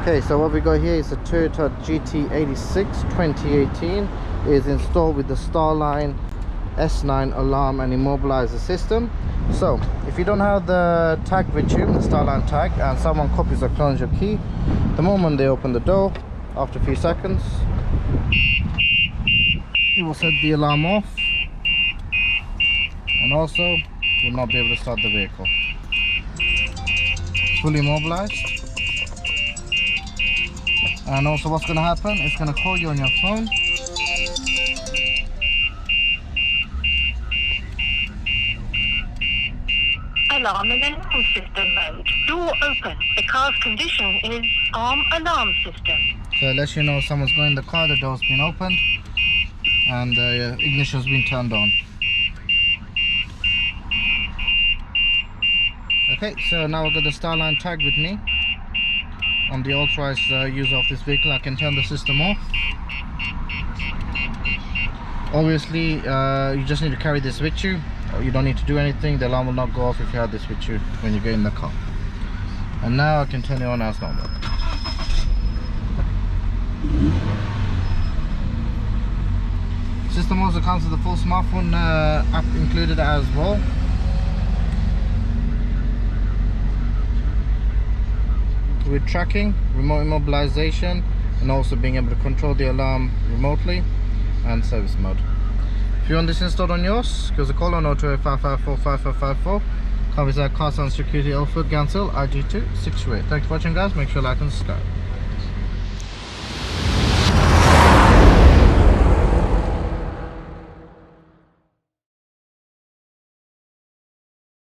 Okay, so what we got here is a Toyota GT86 2018. It is installed with the StarLine S9 alarm and immobilizer system. So if you don't have the tag with you, the StarLine tag, and someone copies or clones your key, the moment they open the door, after a few seconds, it will set the alarm off, and also you will not be able to start the vehicle. Fully immobilized. And also what's going to happen, it's going to call you on your phone. Alarm and alarm system mode. Door open. The car's condition is arm alarm system. So it lets you know someone's going in the car, the door's been opened and the ignition's been turned on. Okay, so now I've got the StarLine tag with me. I'm the authorized user of this vehicle. I can turn the system off. Obviously you just need to carry this with you. You don't need to do anything. The alarm will not go off if you have this with you when you get in the car. And now I can turn it on as normal. System also comes with a full smartphone app included as well. With tracking, remote immobilization, and also being able to control the alarm remotely, and service mode. If you want this installed on yours, give us a call on 028554554. Covers our car sound security offer, Gansel IG2 628. Thanks for watching, guys. Make sure you like and subscribe.